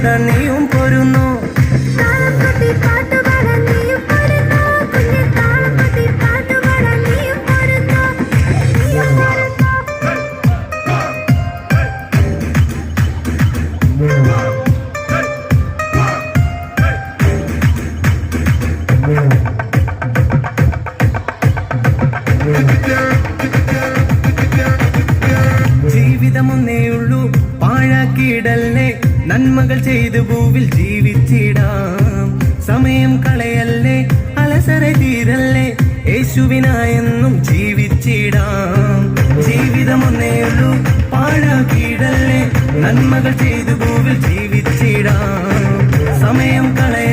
പാടാൻ നീയും പോരുന്നു. ജീവിതമൊന്നേയുള്ളൂ, പാഴാക്കിയിടല്ലേ. നന്മകൾ ചെയ്തു ഭൂവിൽ ജീവിച്ചിടാം. സമയം കളയല്ലേ, അലസര തീരല്ലേ. യേശുവിനായെന്നും ജീവിച്ചിടാം. ജീവിതമൊന്നേയുള്ളൂ, പാഴാക്കിയിടല്ലേ. നന്മകൾ ചെയ്തു ഭൂവിൽ ജീവിച്ചിടാം. സമയം കളയ